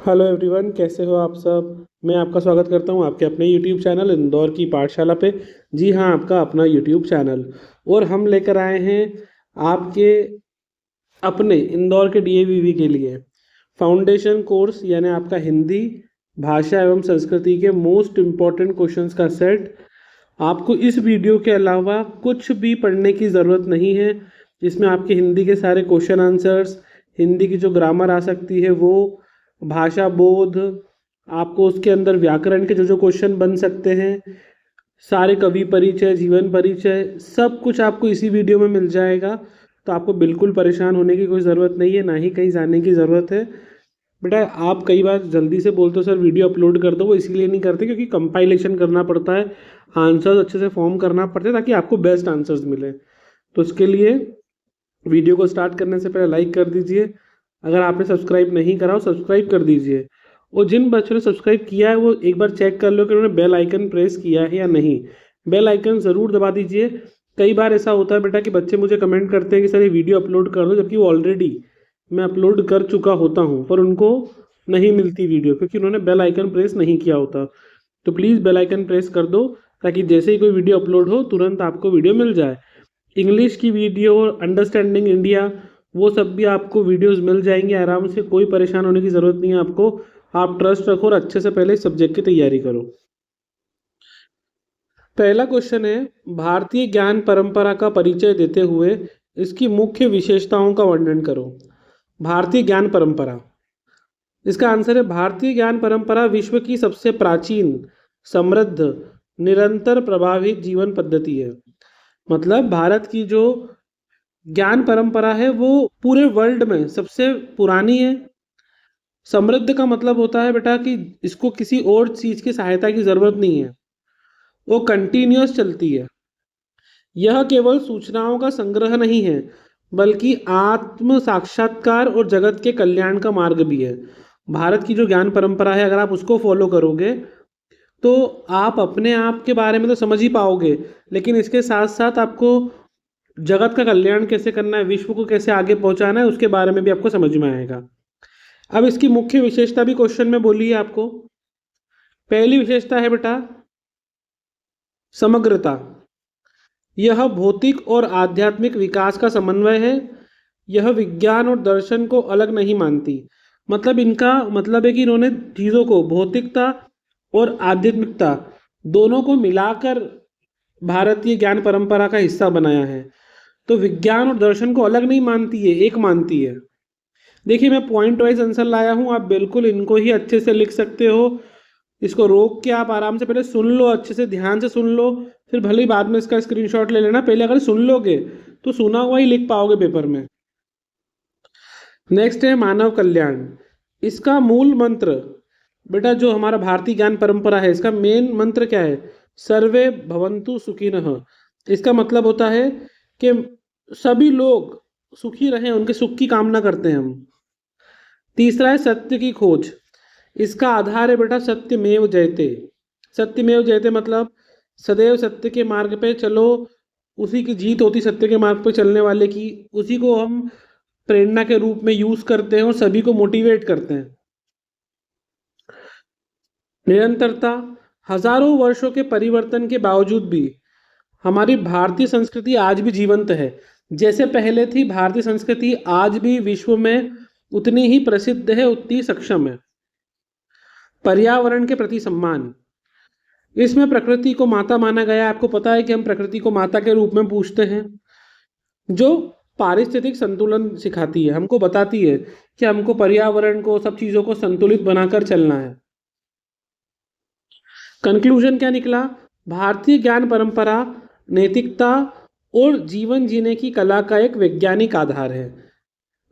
Hello everyone, कैसे हो आप सब। मैं आपका स्वागत करता हूं आपके अपने यूट्यूब चैनल इंदौर की पाठशाला पे। जी हाँ, आपका अपना यूट्यूब चैनल। और हम लेकर आए हैं आपके अपने इंदौर के डीएवीवी के लिए फाउंडेशन कोर्स, यानी आपका हिंदी भाषा एवं संस्कृति के मोस्ट इम्पॉर्टेंट क्वेश्चंस का सेट। आपको इस वीडियो के अलावा कुछ भी पढ़ने की ज़रूरत नहीं है। इसमें आपके हिंदी के सारे क्वेश्चन आंसर्स, हिंदी की जो ग्रामर आ सकती है वो, भाषा बोध, आपको उसके अंदर व्याकरण के जो जो क्वेश्चन बन सकते हैं, सारे कवि परिचय, जीवन परिचय, सब कुछ आपको इसी वीडियो में मिल जाएगा। तो आपको बिल्कुल परेशान होने की कोई ज़रूरत नहीं है, ना ही कहीं जाने की ज़रूरत है। बेटा, आप कई बार जल्दी से बोलते हो सर वीडियो अपलोड कर दो, वो इसीलिए नहीं करते क्योंकि कंपाइलेशन करना पड़ता है, आंसर्स अच्छे से फॉर्म करना पड़ता है ताकि आपको बेस्ट आंसर्स मिले। तो उसके लिए वीडियो को स्टार्ट करने से पहले लाइक कर दीजिए। अगर आपने सब्सक्राइब नहीं करा हो सब्सक्राइब कर दीजिए। और जिन बच्चों ने सब्सक्राइब किया है वो एक बार चेक कर लो कि उन्होंने बेल आइकन प्रेस किया है या नहीं। बेल आइकन ज़रूर दबा दीजिए। कई बार ऐसा होता है बेटा कि बच्चे मुझे कमेंट करते हैं कि सर ये वीडियो अपलोड कर दो, जबकि वो ऑलरेडी मैं अपलोड कर चुका होता हूँ, पर उनको नहीं मिलती वीडियो क्योंकि उन्होंने बेल आइकन प्रेस नहीं किया होता। तो प्लीज़ बेल आइकन प्रेस कर दो ताकि जैसे ही कोई वीडियो अपलोड हो तुरंत आपको वीडियो मिल जाए। इंग्लिश की वीडियो, अंडरस्टैंडिंग इंडिया, वो सब भी आपको वीडियोस मिल जाएंगे आराम से। कोई परेशान होने की ज़रूरत नहीं है आपको। आप ट्रस्ट रखो और अच्छे से पहले इस सब्जेक्ट की तैयारी करो। पहला क्वेश्चन है, भारतीय ज्ञान परंपरा का परिचय देते हुए इसकी मुख्य विशेषताओं का वर्णन करो। भारतीय ज्ञान परंपरा, इसका आंसर है भारतीय ज्ञान परंपरा विश्व की सबसे प्राचीन, समृद्ध, निरंतर प्रभावित जीवन पद्धति है। मतलब भारत की जो ज्ञान परंपरा है वो पूरे वर्ल्ड में सबसे पुरानी है। समृद्ध का मतलब होता है बेटा कि इसको किसी और चीज़ की सहायता की ज़रूरत नहीं है, वो कंटिन्यूस चलती है। यह केवल सूचनाओं का संग्रह नहीं है बल्कि आत्म साक्षात्कार और जगत के कल्याण का मार्ग भी है। भारत की जो ज्ञान परंपरा है, अगर आप उसको फॉलो करोगे तो आप अपने आप के बारे में तो समझ ही पाओगे, लेकिन इसके साथ साथ आपको जगत का कल्याण कैसे करना है, विश्व को कैसे आगे पहुंचाना है, उसके बारे में भी आपको समझ में आएगा। अब इसकी मुख्य विशेषता भी क्वेश्चन में बोली है आपको। पहली विशेषता है बेटा समग्रता। यह भौतिक और आध्यात्मिक विकास का समन्वय है। यह विज्ञान और दर्शन को अलग नहीं मानती। मतलब इनका मतलब है कि इन्होंने चीज़ों को, भौतिकता और आध्यात्मिकता दोनों को मिलाकर भारतीय ज्ञान परंपरा का हिस्सा बनाया है। तो विज्ञान और दर्शन को अलग नहीं मानती है, एक मानती है। देखिए, मैं पॉइंट वाइज आंसर लाया हूँ, आप बिल्कुल इनको ही अच्छे से लिख सकते हो। इसको रोक के आप आराम से पहले सुन लो, अच्छे से ध्यान से सुन लो, फिर भले ही बाद में इसका स्क्रीनशॉट ले लेना। पहले अगर सुन लोगे तो सुना हुआ ही लिख पाओगे पेपर में। नेक्स्ट है मानव कल्याण। इसका मूल मंत्र बेटा, जो हमारा भारतीय ज्ञान परंपरा है, इसका मेन मंत्र क्या है? सर्वे भवन्तु सुखिनः। इसका मतलब होता है कि सभी लोग सुखी रहें, उनके सुख की कामना करते हैं हम। तीसरा है सत्य की खोज। इसका आधार है बेटा सत्यमेव जयते। सत्यमेव जयते मतलब सदैव सत्य के मार्ग पे चलो, उसी की जीत होती सत्य के मार्ग पे चलने वाले की। उसी को हम प्रेरणा के रूप में यूज करते हैं और सभी को मोटिवेट करते हैं। निरंतरता। हजारों वर्षों के परिवर्तन के बावजूद भी हमारी भारतीय संस्कृति आज भी जीवंत है। जैसे पहले थी भारतीय संस्कृति, आज भी विश्व में उतनी ही प्रसिद्ध है, उतनी सक्षम है। पर्यावरण के प्रति सम्मान। इसमें प्रकृति को माता माना गया है। आपको पता है कि हम प्रकृति को माता के रूप में पूछते हैं, जो पारिस्थितिक संतुलन सिखाती है, हमको बताती है कि हमको पर्यावरण को, सब चीज़ों को संतुलित बनाकर चलना है। कंक्लूजन क्या निकला? भारतीय ज्ञान परंपरा नैतिकता और जीवन जीने की कला का एक वैज्ञानिक आधार है।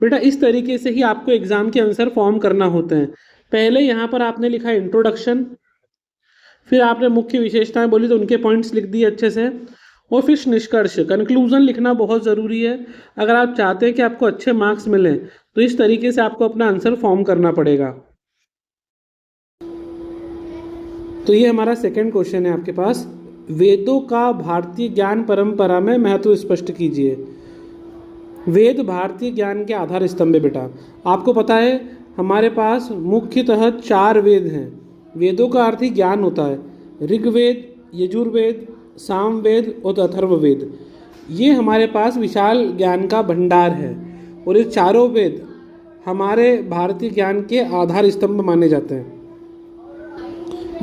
बेटा, इस तरीके से ही आपको एग्जाम के आंसर फॉर्म करना होते हैं। पहले यहाँ पर आपने लिखा इंट्रोडक्शन, फिर आपने मुख्य विशेषताएं बोली तो उनके पॉइंट्स लिख दिए अच्छे से, और फिर निष्कर्ष, कंक्लूजन लिखना बहुत ज़रूरी है। अगर आप चाहते हैं कि आपको अच्छे मार्क्स मिलें तो इस तरीके से आपको अपना आंसर फॉर्म करना पड़ेगा। तो ये हमारा सेकंड क्वेश्चन है आपके पास। वेदों का भारतीय ज्ञान परंपरा में महत्व स्पष्ट कीजिए। वेद भारतीय ज्ञान के आधार स्तंभ है बेटा। आपको पता है हमारे पास मुख्यतः 4 वेद हैं। वेदों का अर्थ ही ज्ञान होता है। ऋग्वेद, यजुर्वेद, सामवेद और अथर्ववेद, ये हमारे पास विशाल ज्ञान का भंडार है और ये चारों वेद हमारे भारतीय ज्ञान के आधार स्तंभ माने जाते हैं।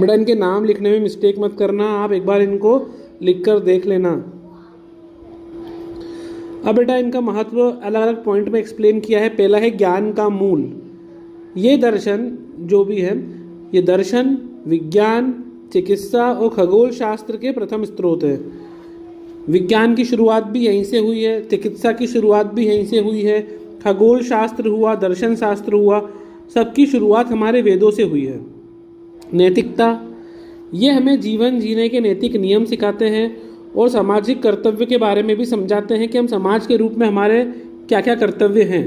बेटा इनके नाम लिखने में मिस्टेक मत करना, आप एक बार इनको लिखकर देख लेना। अब बेटा इनका महत्व अलग अलग पॉइंट में एक्सप्लेन किया है। पहला है ज्ञान का मूल। ये दर्शन जो भी है, ये दर्शन, विज्ञान, चिकित्सा और खगोल शास्त्र के प्रथम स्रोत है। विज्ञान की शुरुआत भी यहीं से हुई है, चिकित्सा की शुरुआत भी यहीं से हुई है, खगोल शास्त्र हुआ, दर्शन शास्त्र हुआ, सबकी शुरुआत हमारे वेदों से हुई है। नैतिकता, ये हमें जीवन जीने के नैतिक नियम सिखाते हैं और सामाजिक कर्तव्य के बारे में भी समझाते हैं कि हम समाज के रूप में हमारे क्या क्या कर्तव्य हैं।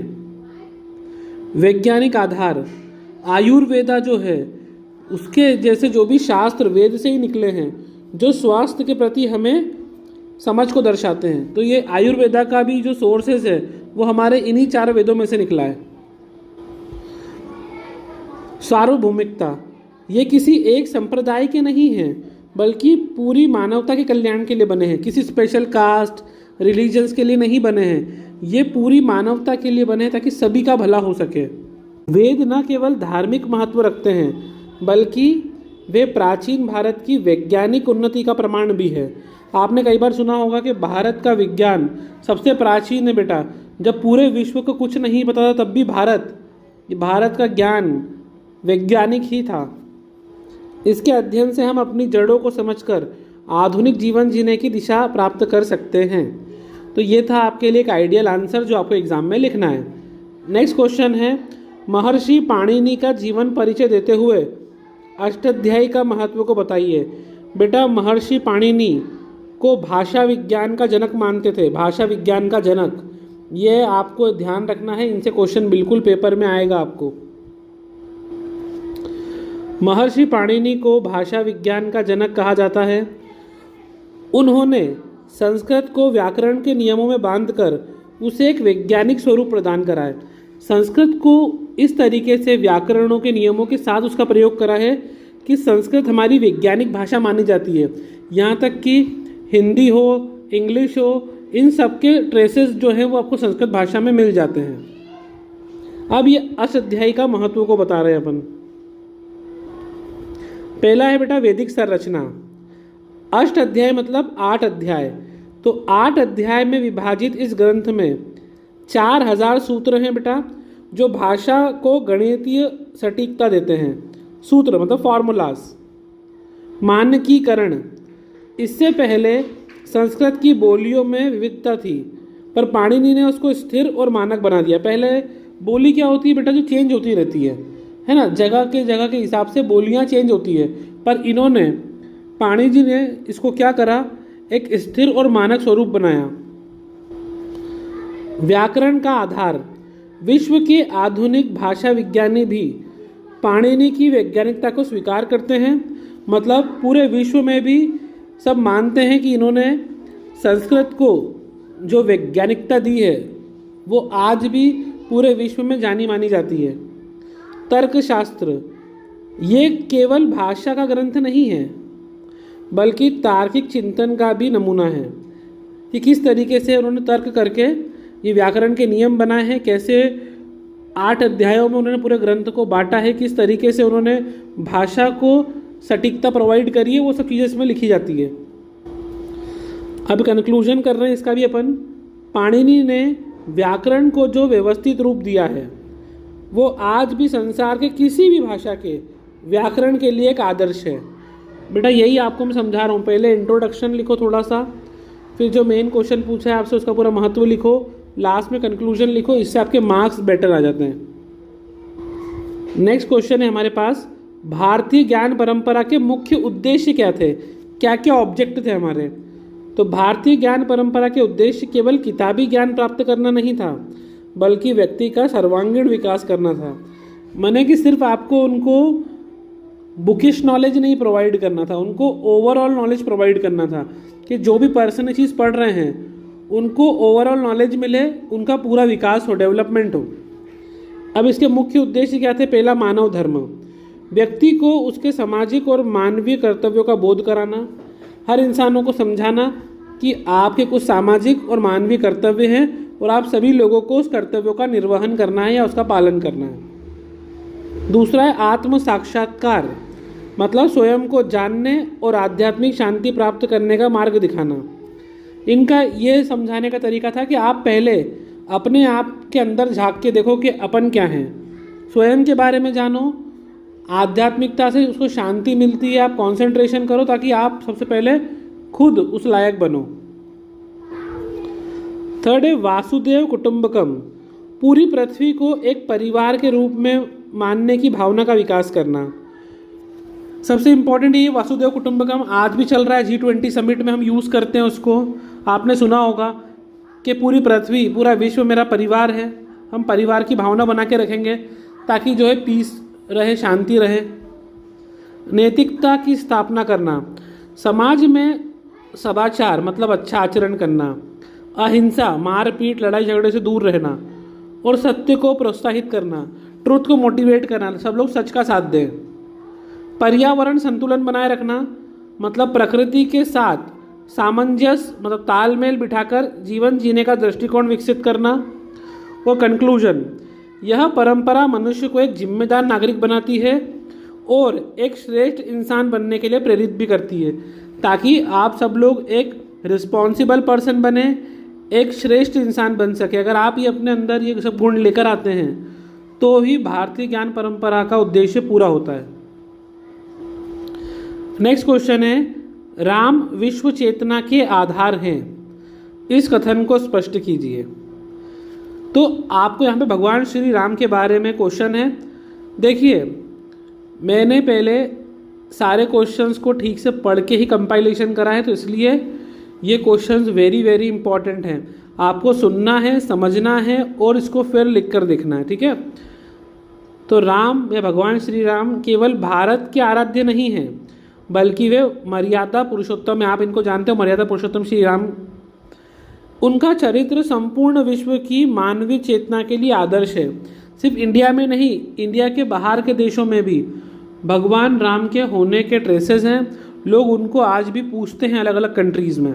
वैज्ञानिक आधार, आयुर्वेदा जो है उसके जैसे जो भी शास्त्र वेद से ही निकले हैं, जो स्वास्थ्य के प्रति हमें समझ को दर्शाते हैं, तो ये आयुर्वेदा का भी जो सोर्सेज है वो हमारे इन्हीं 4 वेदों में से निकला है। सार्वभौमिकता, ये किसी एक संप्रदाय के नहीं हैं बल्कि पूरी मानवता के कल्याण के लिए बने हैं। किसी स्पेशल कास्ट रिलीजन्स के लिए नहीं बने हैं, ये पूरी मानवता के लिए बने हैं ताकि सभी का भला हो सके। वेद न केवल धार्मिक महत्व रखते हैं बल्कि वे प्राचीन भारत की वैज्ञानिक उन्नति का प्रमाण भी है। आपने कई बार सुना होगा कि भारत का विज्ञान सबसे प्राचीन है बेटा। जब पूरे विश्व को कुछ नहीं पता था तब भी भारत का ज्ञान वैज्ञानिक ही था। इसके अध्ययन से हम अपनी जड़ों को समझकर आधुनिक जीवन जीने की दिशा प्राप्त कर सकते हैं। तो ये था आपके लिए एक आइडियल आंसर जो आपको एग्जाम में लिखना है। नेक्स्ट क्वेश्चन है, महर्षि पाणिनि का जीवन परिचय देते हुए अष्टाध्यायी का महत्व को बताइए। बेटा महर्षि पाणिनि को भाषा विज्ञान का जनक मानते थे, भाषा विज्ञान का जनक। ये आपको ध्यान रखना है, इनसे क्वेश्चन बिल्कुल पेपर में आएगा आपको। महर्षि पाणिनि को भाषा विज्ञान का जनक कहा जाता है। उन्होंने संस्कृत को व्याकरण के नियमों में बांधकर उसे एक वैज्ञानिक स्वरूप प्रदान करा है। संस्कृत को इस तरीके से व्याकरणों के नियमों के साथ उसका प्रयोग करा है कि संस्कृत हमारी वैज्ञानिक भाषा मानी जाती है। यहाँ तक कि हिंदी हो, इंग्लिश हो, इन सब के ट्रेसेस जो हैं वो आपको संस्कृत भाषा में मिल जाते हैं। अब ये अष्टाध्यायी का महत्व को बता रहे हैं अपन। पहला है बेटा वैदिक संरचना। अष्ट अध्याय मतलब 8 अध्याय। तो 8 अध्याय में विभाजित इस ग्रंथ में 4000 सूत्र हैं बेटा, जो भाषा को गणितीय सटीकता देते हैं। सूत्र मतलब फॉर्मूलाज। मानकीकरण, इससे पहले संस्कृत की बोलियों में विविधता थी पर पाणिनि ने उसको स्थिर और मानक बना दिया। पहले बोली क्या होती है बेटा, जो चेंज होती रहती है ना, जगह के हिसाब से बोलियां चेंज होती है, पर इन्होंने पाणिनि जी ने इसको क्या करा, एक स्थिर और मानक स्वरूप बनाया। व्याकरण का आधार, विश्व के आधुनिक भाषा विज्ञानी भी पाणिनि की वैज्ञानिकता को स्वीकार करते हैं। मतलब पूरे विश्व में भी सब मानते हैं कि इन्होंने संस्कृत को जो वैज्ञानिकता दी है वो आज भी पूरे विश्व में जानी मानी जाती है। तर्कशास्त्र, ये केवल भाषा का ग्रंथ नहीं है बल्कि तार्किक चिंतन का भी नमूना है कि किस तरीके से उन्होंने तर्क करके ये व्याकरण के नियम बनाए हैं, कैसे 8 अध्यायों में उन्होंने पूरे ग्रंथ को बांटा है, किस तरीके से उन्होंने भाषा को सटीकता प्रोवाइड करी है, वो सब चीज़ें इसमें लिखी जाती है। अब कंक्लूजन कर रहे हैं इसका भी अपन। पाणिनि ने व्याकरण को जो व्यवस्थित रूप दिया है वो आज भी संसार के किसी भी भाषा के व्याकरण के लिए एक आदर्श है। बेटा यही आपको मैं समझा रहा हूँ। पहले इंट्रोडक्शन लिखो थोड़ा सा, फिर जो मेन क्वेश्चन पूछा है आपसे उसका पूरा महत्व लिखो, लास्ट में कंक्लूजन लिखो, इससे आपके मार्क्स बेटर आ जाते हैं। नेक्स्ट क्वेश्चन है हमारे पास, भारतीय ज्ञान परंपरा के मुख्य उद्देश्य क्या थे, क्या क्या ऑब्जेक्ट थे हमारे। तो भारतीय ज्ञान परंपरा के उद्देश्य केवल किताबी ज्ञान प्राप्त करना नहीं था बल्कि व्यक्ति का सर्वांगीण विकास करना था। माने कि सिर्फ आपको उनको बुकिश नॉलेज नहीं प्रोवाइड करना था, उनको ओवरऑल नॉलेज प्रोवाइड करना था कि जो भी पर्सन ये चीज़ पढ़ रहे हैं उनको ओवरऑल नॉलेज मिले, उनका पूरा विकास हो, डेवलपमेंट हो। अब इसके मुख्य उद्देश्य क्या थे? पहला, मानव धर्म, व्यक्ति को उसके सामाजिक और मानवीय कर्तव्यों का बोध कराना, हर इंसानों को समझाना कि आपके कुछ सामाजिक और मानवीय कर्तव्य हैं और आप सभी लोगों को उस कर्तव्यों का निर्वहन करना है या उसका पालन करना है। दूसरा है आत्म साक्षात्कार, मतलब स्वयं को जानने और आध्यात्मिक शांति प्राप्त करने का मार्ग दिखाना। इनका ये समझाने का तरीका था कि आप पहले अपने आप के अंदर झांक के देखो कि अपन क्या हैं, स्वयं के बारे में जानो, आध्यात्मिकता से उसको शांति मिलती है, आप कंसंट्रेशन करो ताकि आप सबसे पहले खुद उस लायक बनो। थर्ड है वासुदेव कुटुंबकम, पूरी पृथ्वी को एक परिवार के रूप में मानने की भावना का विकास करना। सबसे इम्पोर्टेंट ये वासुदेव कुटुंबकम आज भी चल रहा है, G20 समिट में हम यूज़ करते हैं उसको। आपने सुना होगा कि पूरी पृथ्वी, पूरा विश्व मेरा परिवार है। हम परिवार की भावना बना के रखेंगे ताकि जो है पीस रहे, शांति रहे। नैतिकता की स्थापना करना, समाज में सदाचार मतलब अच्छा आचरण करना, अहिंसा, मारपीट, लड़ाई झगड़े से दूर रहना और सत्य को प्रोत्साहित करना, ट्रुथ को मोटिवेट करना, सब लोग सच का साथ दें। पर्यावरण संतुलन बनाए रखना, मतलब प्रकृति के साथ सामंजस्य मतलब तालमेल बिठाकर जीवन जीने का दृष्टिकोण विकसित करना। और कंक्लूजन, यह परंपरा मनुष्य को एक जिम्मेदार नागरिक बनाती है और एक श्रेष्ठ इंसान बनने के लिए प्रेरित भी करती है, ताकि आप सब लोग एक रिस्पॉन्सिबल पर्सन बने, एक श्रेष्ठ इंसान बन सके। अगर आप ये अपने अंदर ये सब गुण लेकर आते हैं तो ही भारतीय ज्ञान परंपरा का उद्देश्य पूरा होता है। नेक्स्ट क्वेश्चन है, राम विश्व चेतना के आधार हैं, इस कथन को स्पष्ट कीजिए। तो आपको यहाँ पे भगवान श्री राम के बारे में क्वेश्चन है। देखिए, मैंने पहले सारे क्वेश्चंस को ठीक से पढ़ के ही कंपाइलेशन करा है, तो इसलिए ये क्वेश्चंस वेरी वेरी इंपॉर्टेंट हैं। आपको सुनना है, समझना है और इसको फिर लिख कर देखना है, ठीक है। तो राम या भगवान श्री राम केवल भारत के आराध्य नहीं हैं, बल्कि वे मर्यादा पुरुषोत्तम है। आप इनको जानते हो, मर्यादा पुरुषोत्तम श्री राम। उनका चरित्र संपूर्ण विश्व की मानवीय चेतना के लिए आदर्श है। सिर्फ इंडिया में नहीं, इंडिया के बाहर के देशों में भी भगवान राम के होने के ट्रेसेस हैं। लोग उनको आज भी पूछते हैं अलग अलग कंट्रीज में।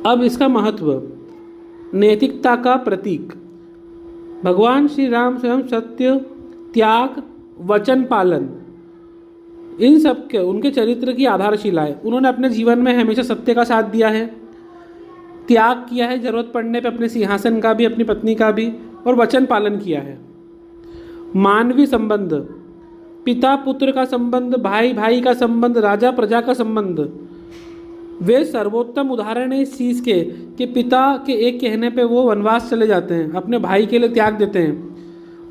अब इसका महत्व, नैतिकता का प्रतीक, भगवान श्री राम स्वयं सत्य, त्याग, वचन पालन, इन सब के उनके चरित्र की आधारशिला है। उन्होंने अपने जीवन में हमेशा सत्य का साथ दिया है, त्याग किया है जरूरत पड़ने पे अपने सिंहासन का भी, अपनी पत्नी का भी, और वचन पालन किया है। मानवीय संबंध, पिता पुत्र का संबंध, भाई भाई का संबंध, राजा प्रजा का संबंध, वे सर्वोत्तम उदाहरण है इस चीज़ के कि पिता के एक कहने पे वो वनवास चले जाते हैं, अपने भाई के लिए त्याग देते हैं।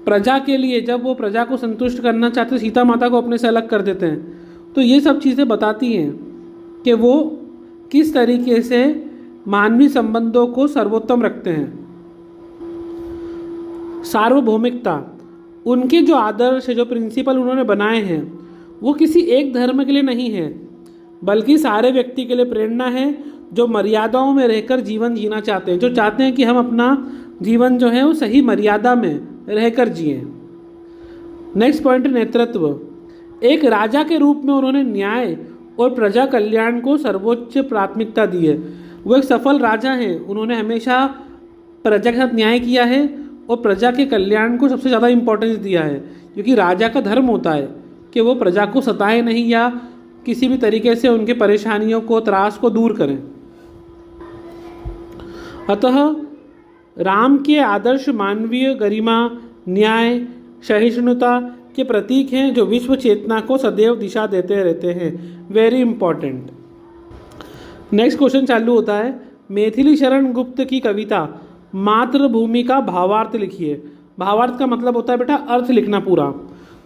प्रजा के लिए जब वो प्रजा को संतुष्ट करना चाहते, सीता माता को अपने से अलग कर देते हैं। तो ये सब चीज़ें बताती हैं कि वो किस तरीके से मानवीय संबंधों को सर्वोत्तम रखते हैं। सार्वभौमिकता, उनके जो आदर्श है, जो प्रिंसिपल उन्होंने बनाए हैं, वो किसी एक धर्म के लिए नहीं है, बल्कि सारे व्यक्ति के लिए प्रेरणा है, जो मर्यादाओं में रहकर जीवन जीना चाहते हैं, जो चाहते हैं कि हम अपना जीवन जो है वो सही मर्यादा में रहकर जिए। नेक्स्ट पॉइंट, नेतृत्व। एक राजा के रूप में उन्होंने न्याय और प्रजा कल्याण को सर्वोच्च प्राथमिकता दी है। वो एक सफल राजा हैं, उन्होंने हमेशा प्रजा के साथ न्याय किया है और प्रजा के कल्याण को सबसे ज़्यादा इम्पोर्टेंस दिया है, क्योंकि राजा का धर्म होता है कि वो प्रजा को सताए नहीं या किसी भी तरीके से उनके परेशानियों को, त्रास को दूर करें। अतः राम के आदर्श मानवीय गरिमा, न्याय, सहिष्णुता के प्रतीक हैं, जो विश्व चेतना को सदैव दिशा देते रहते हैं। Very important. नेक्स्ट क्वेश्चन चालू होता है, मैथिली शरण गुप्त की कविता मातृभूमि का भावार्थ लिखिए। भावार्थ का मतलब होता है बेटा अर्थ लिखना पूरा।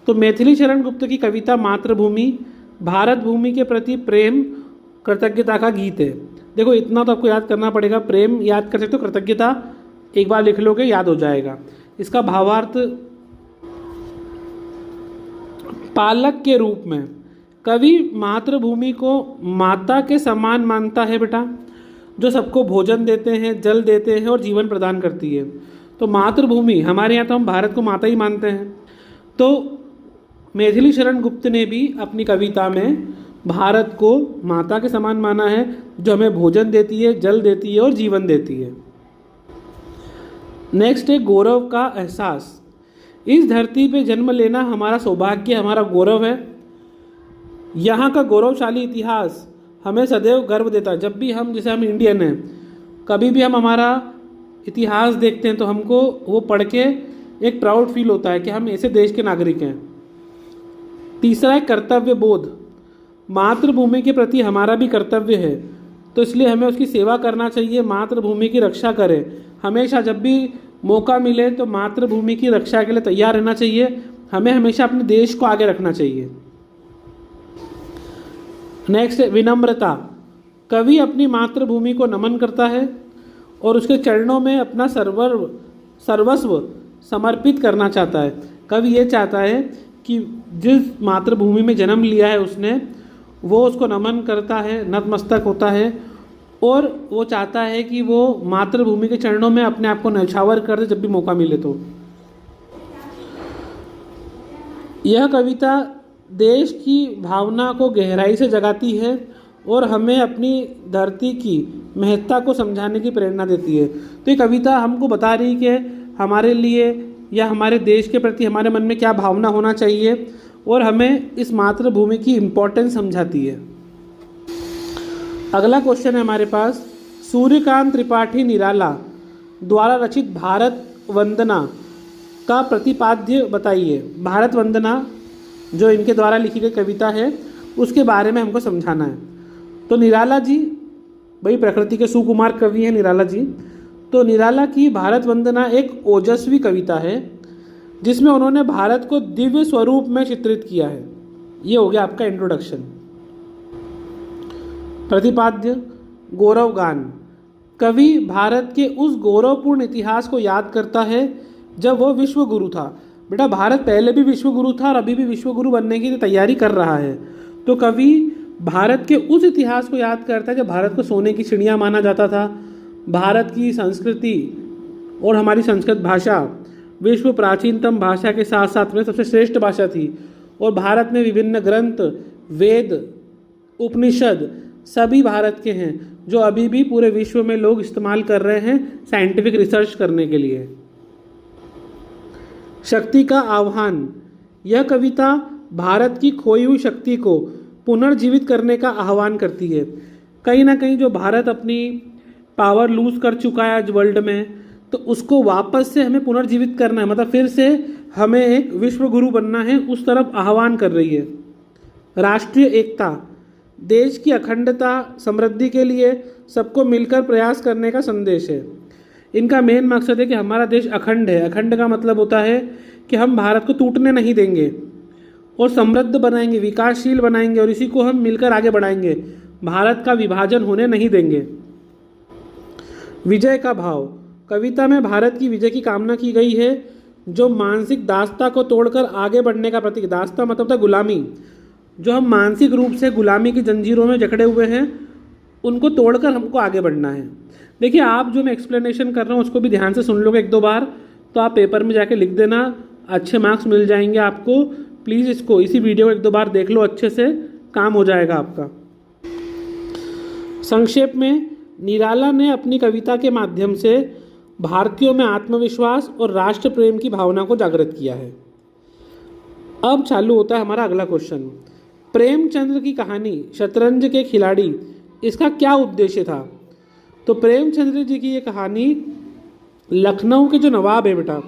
तो मैथिली शरण गुप्त की कविता मातृभूमि भारत भूमि के प्रति प्रेम, कृतज्ञता का गीत है। देखो, इतना तो आपको याद करना पड़ेगा, प्रेम याद कर सकते हो, कृतज्ञता एक बार लिख लोगे याद हो जाएगा। इसका भावार्थ, पालक के रूप में कवि मातृभूमि को माता के समान मानता है बेटा, जो सबको भोजन देते हैं, जल देते हैं और जीवन प्रदान करती है। तो मातृभूमि, हमारे यहाँ तो हम भारत को माता ही मानते हैं। तो मैथिली शरण गुप्त ने भी अपनी कविता में भारत को माता के समान माना है, जो हमें भोजन देती है, जल देती है और जीवन देती है। नेक्स्ट है गौरव का एहसास। इस धरती पे जन्म लेना हमारा सौभाग्य, हमारा गौरव है। यहाँ का गौरवशाली इतिहास हमें सदैव गर्व देता है। जब भी हम, जैसे हम इंडियन हैं, कभी भी हम हमारा इतिहास देखते हैं तो हमको वो पढ़ के एक प्राउड फील होता है कि हम ऐसे देश के नागरिक हैं। तीसरा है कर्तव्य बोध। मातृभूमि के प्रति हमारा भी कर्तव्य है, तो इसलिए हमें उसकी सेवा करना चाहिए, मातृभूमि की रक्षा करें। हमेशा जब भी मौका मिले तो मातृभूमि की रक्षा के लिए तैयार रहना चाहिए। हमें हमेशा अपने देश को आगे रखना चाहिए। नेक्स्ट है विनम्रता। कवि अपनी मातृभूमि को नमन करता है और उसके चरणों में अपना सर्वस्व समर्पित करना चाहता है। कवि ये चाहता है कि जिस मातृभूमि में जन्म लिया है उसने, वो उसको नमन करता है, नतमस्तक होता है, और वो चाहता है कि वो मातृभूमि के चरणों में अपने आप को न्यौछावर कर दे जब भी मौका मिले। तो यह कविता देश की भावना को गहराई से जगाती है और हमें अपनी धरती की महत्ता को समझाने की प्रेरणा देती है। तो ये कविता हमको बता रही कि हमारे लिए या हमारे देश के प्रति हमारे मन में क्या भावना होना चाहिए, और हमें इस मातृभूमि की इम्पोर्टेंस समझाती है। अगला क्वेश्चन है हमारे पास, सूर्यकांत त्रिपाठी निराला द्वारा रचित भारत वंदना का प्रतिपाद्य बताइए। भारत वंदना जो इनके द्वारा लिखी गई कविता है उसके बारे में हमको समझाना है। तो निराला जी, भाई प्रकृति के सुकुमार कवि हैं निराला जी। तो निराला की भारत वंदना एक ओजस्वी कविता है जिसमें उन्होंने भारत को दिव्य स्वरूप में चित्रित किया है। ये हो गया आपका इंट्रोडक्शन। प्रतिपाद्य गौरव गान। कवि भारत के उस गौरवपूर्ण इतिहास को याद करता है जब वो विश्व गुरु था। बेटा, भारत पहले भी विश्व गुरु था और अभी भी विश्व गुरु बनने की तैयारी कर रहा है। तो कवि भारत के उस इतिहास को याद करता है जब भारत को सोने की चिड़िया माना जाता था। भारत की संस्कृति और हमारी संस्कृत भाषा विश्व प्राचीनतम भाषा के साथ साथ में सबसे श्रेष्ठ भाषा थी, और भारत में विभिन्न ग्रंथ, वेद, उपनिषद सभी भारत के हैं, जो अभी भी पूरे विश्व में लोग इस्तेमाल कर रहे हैं साइंटिफिक रिसर्च करने के लिए। शक्ति का आह्वान। यह कविता भारत की खोई हुई शक्ति को पुनर्जीवित करने का आह्वान करती है। कहीं ना कहीं जो भारत अपनी पावर लूज कर चुका है आज वर्ल्ड में, तो उसको वापस से हमें पुनर्जीवित करना है, मतलब फिर से हमें एक विश्व गुरु बनना है, उस तरफ आह्वान कर रही है। राष्ट्रीय एकता। देश की अखंडता समृद्धि के लिए सबको मिलकर प्रयास करने का संदेश है। इनका मेन मकसद है कि हमारा देश अखंड है। अखंड का मतलब होता है कि हम भारत को टूटने नहीं देंगे और समृद्ध बनाएंगे, विकासशील बनाएंगे, और इसी को हम मिलकर आगे बढ़ाएंगे। भारत का विभाजन होने नहीं देंगे। विजय का भाव। कविता में भारत की विजय की कामना की गई है, जो मानसिक दास्ता को तोड़कर आगे बढ़ने का प्रतीक। दास्ता मतलब था गुलामी। जो हम मानसिक रूप से गुलामी की जंजीरों में जकड़े हुए हैं, उनको तोड़कर हमको आगे बढ़ना है। देखिए, आप जो मैं एक्सप्लेनेशन कर रहा हूँ उसको भी ध्यान से सुन लोगे एक दो बार, तो आप पेपर में जाके लिख देना, अच्छे मार्क्स मिल जाएंगे आपको। प्लीज़ इसी वीडियो को एक दो बार देख लो, अच्छे से काम हो जाएगा आपका। संक्षेप में, निराला ने अपनी कविता के माध्यम से भारतीयों में आत्मविश्वास और राष्ट्र प्रेम की भावना को जागृत किया है। अब चालू होता है हमारा अगला क्वेश्चन। प्रेमचंद्र की कहानी शतरंज के खिलाड़ी, इसका क्या उद्देश्य था? तो प्रेमचंद्र जी की ये कहानी लखनऊ के जो नवाब है बेटा,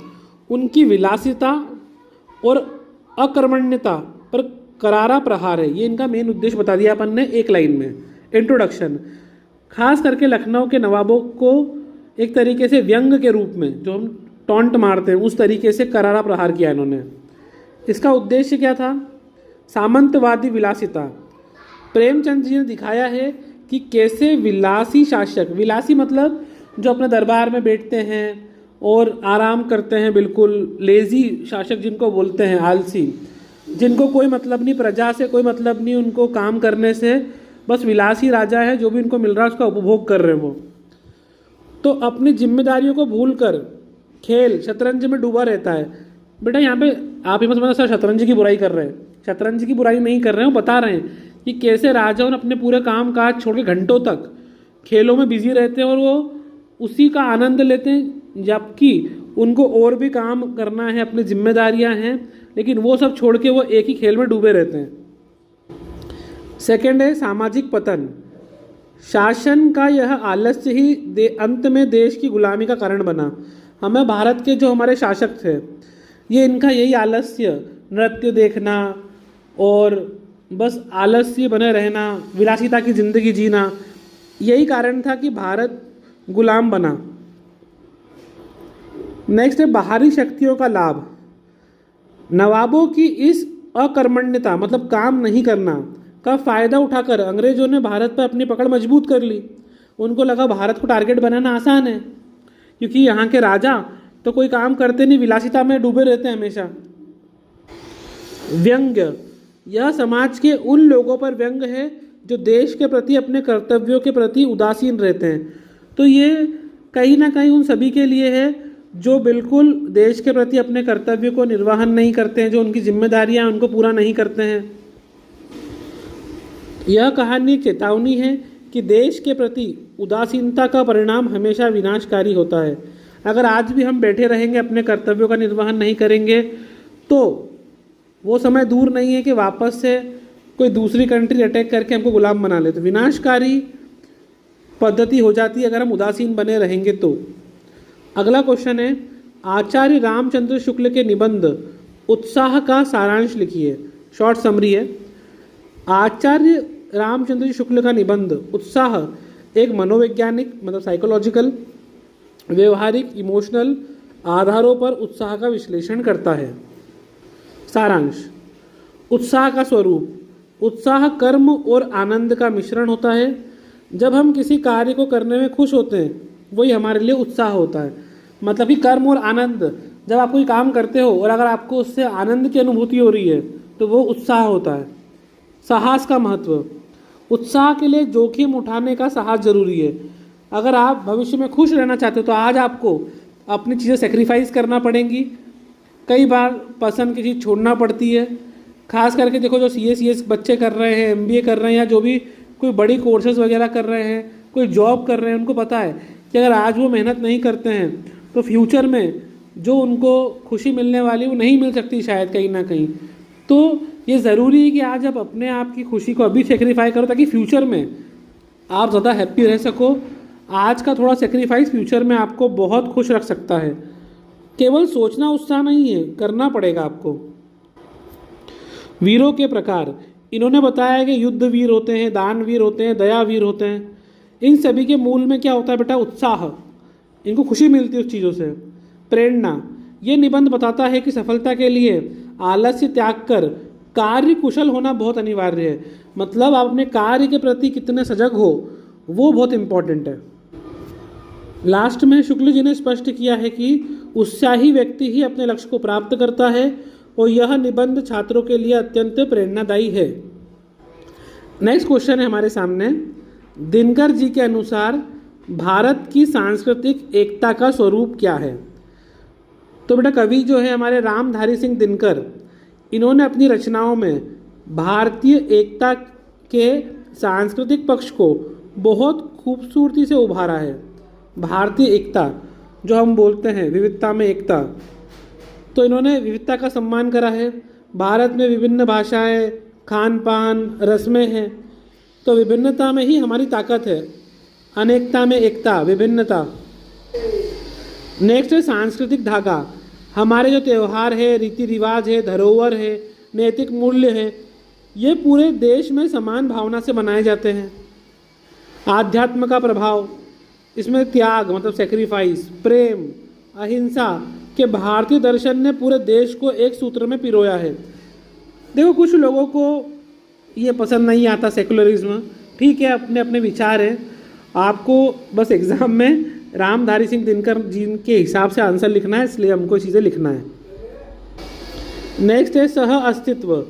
उनकी विलासिता और अकर्मण्यता पर करारा प्रहार है। ये इनका मेन उद्देश्य बता दिया अपन ने एक लाइन में, इंट्रोडक्शन। खास करके लखनऊ के नवाबों को एक तरीके से व्यंग के रूप में, जो हम टॉन्ट मारते हैं, उस तरीके से करारा प्रहार किया इन्होंने। इसका उद्देश्य क्या था? सामंतवादी विलासिता। प्रेमचंद जी ने दिखाया है कि कैसे विलासी शासक, विलासी मतलब जो अपने दरबार में बैठते हैं और आराम करते हैं, बिल्कुल लेजी शासक जिनको बोलते हैं, आलसी, जिनको कोई मतलब नहीं, प्रजा से कोई मतलब नहीं, उनको काम करने से, बस विलासी राजा है, जो भी उनको मिल रहा है उसका उपभोग कर रहे हैं वो। तो अपनी जिम्मेदारियों को भूलकर खेल शतरंज में डूबा रहता है। बेटा यहाँ पे आप ये मत समझना सर शतरंज की बुराई कर रहे हैं, शतरंज की बुराई नहीं कर रहे हैं, वो बता रहे हैं कि कैसे राजाओं ने अपने पूरे काम काज छोड़ के घंटों तक खेलों में बिजी रहते हैं और वो उसी का आनंद लेते हैं, जबकि उनको और भी काम करना है, अपनी जिम्मेदारियां हैं, लेकिन वो सब छोड़ के वो एक ही खेल में डूबे रहते हैं। सेकंड है सामाजिक पतन। शासन का यह आलस्य ही अंत में देश की गुलामी का कारण बना। हमें भारत के जो हमारे शासक थे, ये इनका यही आलस्य, नृत्य देखना और बस आलस्य बने रहना, विलासिता की ज़िंदगी जीना, यही कारण था कि भारत गुलाम बना। नेक्स्ट है बाहरी शक्तियों का लाभ। नवाबों की इस अकर्मण्यता मतलब काम नहीं करना का फ़ायदा उठाकर अंग्रेजों ने भारत पर अपनी पकड़ मजबूत कर ली। उनको लगा भारत को टारगेट बनाना आसान है, क्योंकि यहाँ के राजा तो कोई काम करते नहीं, विलासिता में डूबे रहते हैं हमेशा। व्यंग्य। यह समाज के उन लोगों पर व्यंग्य है जो देश के प्रति, अपने कर्तव्यों के प्रति उदासीन रहते हैं। तो ये कहीं ना कहीं उन सभी के लिए है जो बिल्कुल देश के प्रति अपने कर्तव्यों को निर्वहन नहीं करते हैं, जो उनकी जिम्मेदारियां उनको पूरा नहीं करते हैं। यह कहानी चेतावनी है कि देश के प्रति उदासीनता का परिणाम हमेशा विनाशकारी होता है। अगर आज भी हम बैठे रहेंगे, अपने कर्तव्यों का निर्वहन नहीं करेंगे, तो वो समय दूर नहीं है कि वापस से कोई दूसरी कंट्री अटैक करके हमको गुलाम बना ले। तो विनाशकारी पद्धति हो जाती है अगर हम उदासीन बने रहेंगे तो। अगला क्वेश्चन है आचार्य रामचंद्र शुक्ल के निबंध उत्साह का सारांश लिखिए। शॉर्ट समरी है। आचार्य रामचंद्र शुक्ल का निबंध उत्साह एक मनोवैज्ञानिक मतलब साइकोलॉजिकल, व्यवहारिक, इमोशनल आधारों पर उत्साह का विश्लेषण करता है। सारांश। उत्साह का स्वरूप। उत्साह कर्म और आनंद का मिश्रण होता है। जब हम किसी कार्य को करने में खुश होते हैं वही हमारे लिए उत्साह होता है। मतलब कि कर्म और आनंद, जब आप कोई काम करते हो और अगर आपको उससे आनंद की अनुभूति हो रही है तो वो उत्साह होता है। साहस का महत्व। उत्साह के लिए जोखिम उठाने का साहस जरूरी है। अगर आप भविष्य में खुश रहना चाहते हो तो आज आपको अपनी चीज़ें सेक्रीफाइस करना पड़ेंगी। कई बार पसंद की चीज़ छोड़ना पड़ती है। खास करके देखो जो CS बच्चे कर रहे हैं, MBA कर रहे हैं, या जो भी कोई बड़ी कोर्सेज वगैरह कर रहे हैं, कोई जॉब कर रहे हैं, उनको पता है कि अगर आज वो मेहनत नहीं करते हैं तो फ्यूचर में जो उनको खुशी मिलने वाली वो नहीं मिल सकती शायद कहीं ना कहीं। तो ये ज़रूरी है कि आज आप अपने आप की खुशी को अभी सेक्रीफाई करो ताकि फ्यूचर में आप ज़्यादा हैप्पी रह सको। आज का थोड़ा सेक्रीफाइस फ्यूचर में आपको बहुत खुश रख सकता है। केवल सोचना उत्साह नहीं है, करना पड़ेगा आपको। वीरों के प्रकार। इन्होंने बताया कि युद्ध वीर होते हैं, दानवीर होते हैं, दयावीर होते हैं। इन सभी के मूल में क्या होता है बेटा? उत्साह। इनको खुशी मिलती है उस चीज़ों से। प्रेरणा। ये निबंध बताता है कि सफलता के लिए आलस्य त्याग कर कार्य कुशल होना बहुत अनिवार्य है। मतलब आप अपने कार्य के प्रति कितने सजग हो वो बहुत इंपॉर्टेंट है। लास्ट में शुक्ल जी ने स्पष्ट किया है कि उत्साही व्यक्ति ही अपने लक्ष्य को प्राप्त करता है और यह निबंध छात्रों के लिए अत्यंत प्रेरणादायी है। नेक्स्ट क्वेश्चन है हमारे सामने। दिनकर जी के अनुसार भारत की सांस्कृतिक एकता का स्वरूप क्या है? तो बेटा कवि जो है हमारे रामधारी सिंह दिनकर, इन्होंने अपनी रचनाओं में भारतीय एकता के सांस्कृतिक पक्ष को बहुत खूबसूरती से उभारा है। भारतीय एकता जो हम बोलते हैं विविधता में एकता, तो इन्होंने विविधता का सम्मान करा है। भारत में विभिन्न भाषाएं, खान पान, रस्में हैं, तो विभिन्नता में ही हमारी ताकत है। अनेकता में एकता, विभिन्नता। नेक्स्ट है सांस्कृतिक धागा। हमारे जो त्यौहार है, रीति रिवाज है, धरोहर है, नैतिक मूल्य है, ये पूरे देश में समान भावना से मनाए जाते हैं। आध्यात्म का प्रभाव, इसमें त्याग मतलब सेक्रीफाइस, प्रेम, अहिंसा के भारतीय दर्शन ने पूरे देश को एक सूत्र में पिरोया है। देखो कुछ लोगों को ये पसंद नहीं आता सेकुलरिज्म, ठीक है, अपने अपने विचार हैं। आपको बस एग्ज़ाम में रामधारी सिंह दिनकर जी के हिसाब से आंसर लिखना है, इसलिए हमको चीज़ें लिखना है। नेक्स्ट है सह अस्तित्व।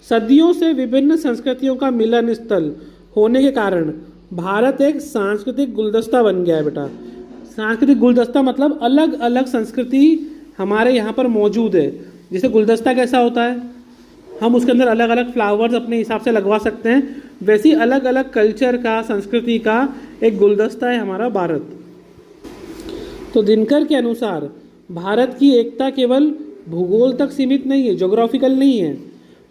सदियों से विभिन्न संस्कृतियों का मिलन स्थल होने के कारण भारत एक सांस्कृतिक गुलदस्ता बन गया है बेटा। सांस्कृतिक गुलदस्ता मतलब अलग अलग संस्कृति हमारे यहाँ पर मौजूद है। जैसे गुलदस्ता कैसा होता है, हम उसके अंदर अलग अलग फ्लावर्स अपने हिसाब से लगवा सकते हैं, वैसे ही अलग अलग कल्चर का, संस्कृति का एक गुलदस्ता है हमारा भारत। तो दिनकर के अनुसार भारत की एकता केवल भूगोल तक सीमित नहीं है, ज्योग्राफिकल नहीं है,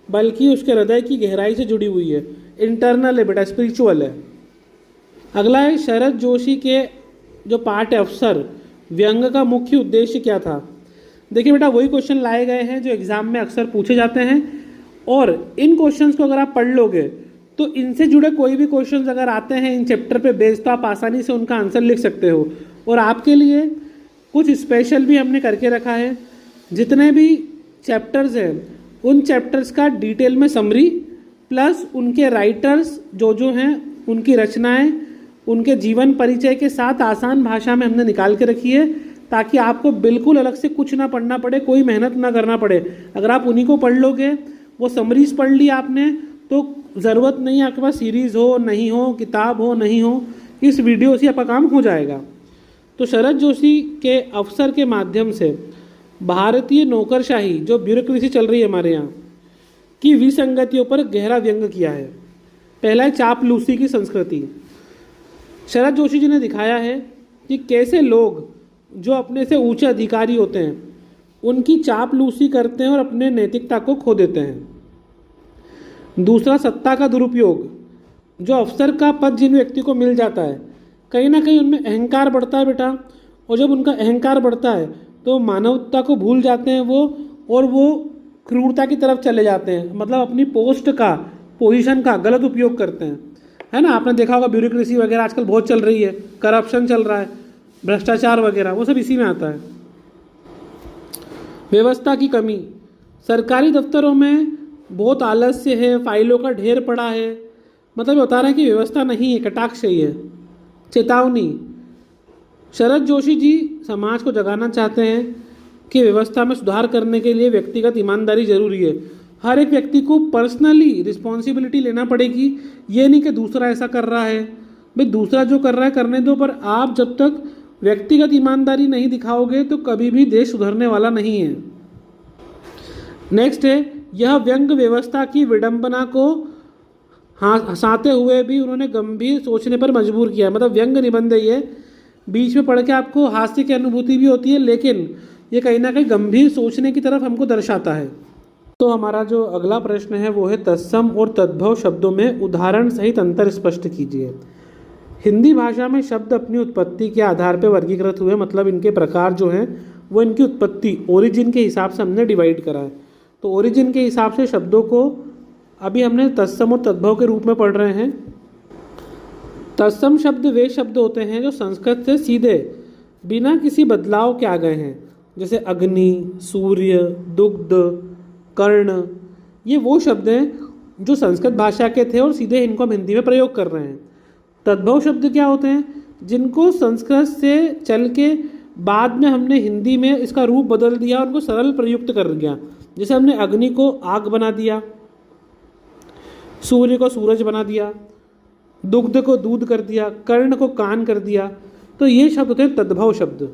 बल्कि उसके हृदय की गहराई से जुड़ी हुई है, इंटरनल है बेटा, स्पिरिचुअल है। अगला है शरद जोशी के जो पाठ है अवसर व्यंग का मुख्य उद्देश्य क्या था। देखिए बेटा, वही क्वेश्चन लाए गए हैं जो एग्जाम में अक्सर पूछे जाते हैं, और इन क्वेश्चंस को अगर आप पढ़ लोगे तो इनसे जुड़े कोई भी क्वेश्चंस अगर आते हैं इन चैप्टर पे बेस्ड तो आप आसानी से उनका आंसर लिख सकते हो। और आपके लिए कुछ स्पेशल भी हमने करके रखा है, जितने भी चैप्टर्स हैं उन चैप्टर्स का डिटेल में समरी प्लस उनके राइटर्स जो हैं उनकी रचनाएं, उनके जीवन परिचय के साथ आसान भाषा में हमने निकाल के रखी है, ताकि आपको बिल्कुल अलग से कुछ ना पढ़ना पड़े, कोई मेहनत ना करना पड़े। अगर आप उन्हीं को पढ़ लोगे, वो समरीज पढ़ ली आपने, तो ज़रूरत नहीं है आपके पास सीरीज़ हो नहीं हो, किताब हो नहीं हो, इस वीडियो से आपका काम हो जाएगा। तो शरद जोशी के अवसर के माध्यम से भारतीय नौकरशाही जो ब्यूरोक्रेसी चल रही है हमारे यहाँ की विसंगतियों पर गहरा व्यंग किया है। पहला है चापलूसी की संस्कृति। शरद जोशी जी ने दिखाया है कि कैसे लोग जो अपने से ऊंचे अधिकारी होते हैं उनकी चापलूसी करते हैं और अपने नैतिकता को खो देते हैं। दूसरा, सत्ता का दुरुपयोग। जो अफसर का पद जिन व्यक्ति को मिल जाता है, कहीं ना कहीं उनमें अहंकार बढ़ता है बेटा, और जब उनका अहंकार बढ़ता है तो मानवता को भूल जाते हैं वो, और वो क्रूरता की तरफ चले जाते हैं, मतलब अपनी पोस्ट का, पोजीशन का गलत उपयोग करते हैं, है ना। आपने देखा होगा ब्यूरोक्रेसी वगैरह आजकल बहुत चल रही है, करप्शन चल रहा है, भ्रष्टाचार वगैरह, वो सब इसी में आता है। व्यवस्था की कमी। सरकारी दफ्तरों में बहुत आलस्य है, फाइलों का ढेर पड़ा है, मतलब बता रहे हैं कि व्यवस्था नहीं है, कटाक्ष है। चेतावनी। शरद जोशी जी समाज को जगाना चाहते हैं कि व्यवस्था में सुधार करने के लिए व्यक्तिगत ईमानदारी जरूरी है। हर एक व्यक्ति को पर्सनली रिस्पॉन्सिबिलिटी लेना पड़ेगी। ये नहीं कि दूसरा ऐसा कर रहा है, भाई दूसरा जो कर रहा है करने दो, पर आप जब तक व्यक्तिगत ईमानदारी नहीं दिखाओगे तो कभी भी देश सुधरने वाला नहीं है। नेक्स्ट है, यह व्यंग व्यवस्था की विडंबना को हंसाते हुए भी उन्होंने गंभीर सोचने पर मजबूर किया। मतलब व्यंग निबंध ये बीच में पढ़ के आपको हास्य की अनुभूति भी होती है, लेकिन ये कहीं ना कहीं गंभीर सोचने की तरफ हमको दर्शाता है। तो हमारा जो अगला प्रश्न है वो है, तत्सम और तद्भव शब्दों में उदाहरण सहित अंतर स्पष्ट कीजिए। हिंदी भाषा में शब्द अपनी उत्पत्ति के आधार पर वर्गीकृत हुए, मतलब इनके प्रकार जो हैं वो इनकी उत्पत्ति, ओरिजिन के हिसाब से हमने डिवाइड करा है। तो ओरिजिन के हिसाब से शब्दों को अभी हमने तत्सम और तद्भव के रूप में पढ़ रहे हैं। तत्सम शब्द वे शब्द होते हैं जो संस्कृत से सीधे बिना किसी बदलाव के आ गए हैं, जैसे अग्नि, सूर्य, दुग्ध, कर्ण। ये वो शब्द हैं जो संस्कृत भाषा के थे और सीधे इनको हम हिंदी में प्रयोग कर रहे हैं। तद्भव शब्द क्या होते हैं, जिनको संस्कृत से चल के बाद में हमने हिंदी में इसका रूप बदल दिया और उनको सरल प्रयुक्त कर दिया। जैसे हमने अग्नि को आग बना दिया, सूर्य को सूरज बना दिया, दुग्ध को दूध कर दिया, कर्ण को कान कर दिया। तो ये शब्द होते हैं तद्भव शब्द।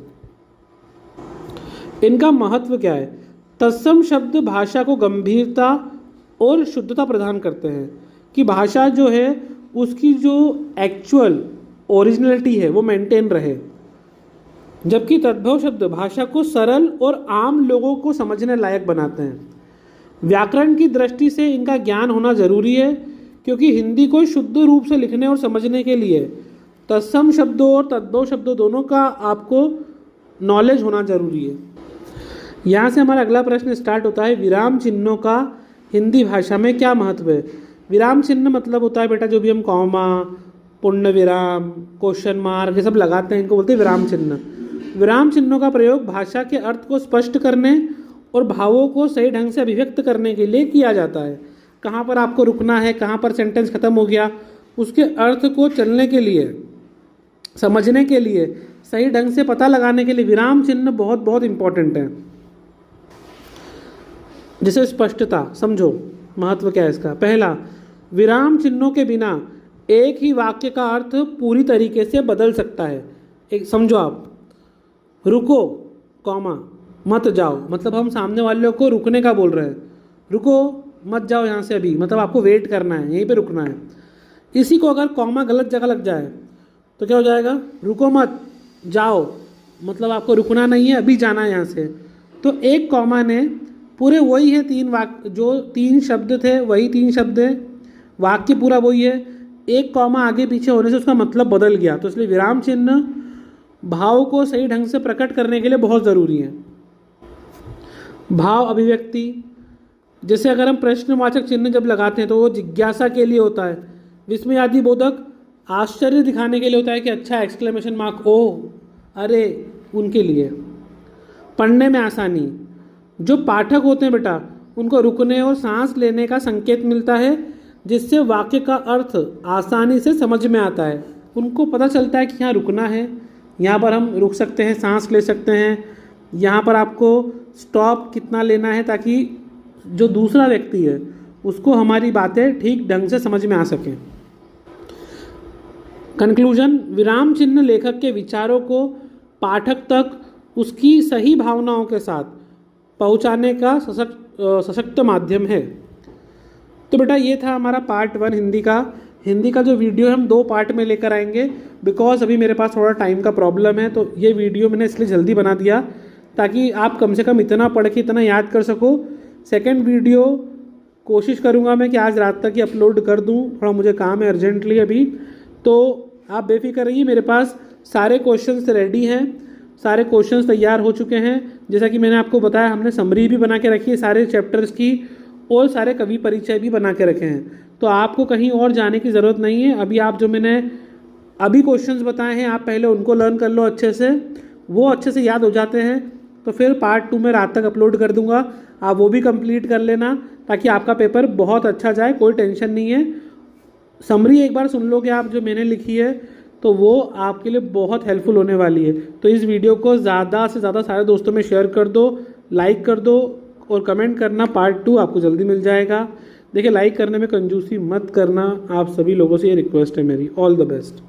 इनका महत्व क्या है? तत्सम शब्द भाषा को गंभीरता और शुद्धता प्रदान करते हैं, कि भाषा जो है उसकी जो एक्चुअल ओरिजिनलिटी है वो मेंटेन रहे, जबकि तद्भव शब्द भाषा को सरल और आम लोगों को समझने लायक बनाते हैं। व्याकरण की दृष्टि से इनका ज्ञान होना जरूरी है, क्योंकि हिंदी को शुद्ध रूप से लिखने और समझने के लिए तत्सम शब्दों और तद्भव शब्दों दोनों का आपको नॉलेज होना जरूरी है। यहाँ से हमारा अगला प्रश्न स्टार्ट होता है, विराम चिन्हों का हिंदी भाषा में क्या महत्व है? विराम चिन्ह मतलब होता है बेटा, जो भी हम कॉमा, पूर्ण विराम, क्वेश्चन मार्क ये सब लगाते हैं, इनको बोलते हैं विराम चिन्ह। विराम चिन्हों का प्रयोग भाषा के अर्थ को स्पष्ट करने और भावों को सही ढंग से अभिव्यक्त करने के लिए किया जाता है। कहाँ पर आपको रुकना है, कहाँ पर सेंटेंस खत्म हो गया, उसके अर्थ को चलने के लिए, समझने के लिए, सही ढंग से पता लगाने के लिए विराम चिन्ह बहुत बहुत इंपॉर्टेंट है। जैसे स्पष्टता, समझो महत्व क्या है इसका। पहला, विराम चिन्हों के बिना एक ही वाक्य का अर्थ पूरी तरीके से बदल सकता है। एक समझो आप, रुको कॉमा मत जाओ, मतलब हम सामने वाले को रुकने का बोल रहे हैं। रुको मत जाओ यहाँ से अभी, मतलब आपको वेट करना है, यहीं पे रुकना है। इसी को अगर कॉमा गलत जगह लग जाए तो क्या हो जाएगा, रुको मत जाओ, मतलब आपको रुकना नहीं है, अभी जाना है यहाँ से। तो एक कॉमा ने पूरे वही है 3 वाक्य, जो 3 शब्द थे वही 3 शब्द है, वाक्य पूरा वही है, एक कॉमा आगे पीछे होने से उसका मतलब बदल गया। तो इसलिए विराम चिन्ह भाव को सही ढंग से प्रकट करने के लिए बहुत ज़रूरी है। भाव अभिव्यक्ति, जैसे अगर हम प्रश्नवाचक चिन्ह जब लगाते हैं तो वो जिज्ञासा के लिए होता है, विस्मयादि बोधक आश्चर्य दिखाने के लिए होता है कि अच्छा एक्सक्लेमेशन मार्क, ओ अरे, उनके लिए। पढ़ने में आसानी, जो पाठक होते हैं बेटा उनको रुकने और सांस लेने का संकेत मिलता है, जिससे वाक्य का अर्थ आसानी से समझ में आता है। उनको पता चलता है कि यहाँ रुकना है, यहाँ पर हम रुक सकते हैं, सांस ले सकते हैं, यहाँ पर आपको स्टॉप कितना लेना है, ताकि जो दूसरा व्यक्ति है उसको हमारी बातें ठीक ढंग से समझ में आ सकें। कंक्लूजन, विराम चिन्ह लेखक के विचारों को पाठक तक उसकी सही भावनाओं के साथ पहुंचाने का सशक्त माध्यम है। तो बेटा ये था हमारा पार्ट 1 हिंदी का जो वीडियो हम 2 पार्ट में लेकर आएंगे, बिकॉज अभी मेरे पास थोड़ा टाइम का प्रॉब्लम है। तो ये वीडियो मैंने इसलिए जल्दी बना दिया ताकि आप कम से कम इतना पढ़ के इतना याद कर सको। सेकंड वीडियो कोशिश करूँगा मैं कि आज रात तक ही अपलोड कर दूँ, थोड़ा मुझे काम है अर्जेंटली अभी। तो आप बेफिक्र रहिए, मेरे पास सारे क्वेश्चंस रेडी हैं, सारे क्वेश्चंस तैयार हो चुके हैं। जैसा कि मैंने आपको बताया, हमने समरी भी बना के रखी है सारे चैप्टर्स की, और सारे कवि परिचय भी बना के रखे हैं। तो आपको कहीं और जाने की ज़रूरत नहीं है। अभी आप जो मैंने अभी क्वेश्चंस बताए हैं, आप पहले उनको लर्न कर लो अच्छे से, वो अच्छे से याद हो जाते हैं तो फिर पार्ट 2 में रात तक अपलोड कर दूंगा, आप वो भी कंप्लीट कर लेना ताकि आपका पेपर बहुत अच्छा जाए, कोई टेंशन नहीं है। समरी एक बार सुन लोगे आप जो मैंने लिखी है तो वो आपके लिए बहुत हेल्पफुल होने वाली है। तो इस वीडियो को ज़्यादा से ज़्यादा सारे दोस्तों में शेयर कर दो, लाइक कर दो और कमेंट करना, पार्ट 2 आपको जल्दी मिल जाएगा। देखिए लाइक करने में कंजूसी मत करना, आप सभी लोगों से ये रिक्वेस्ट है मेरी। All the best.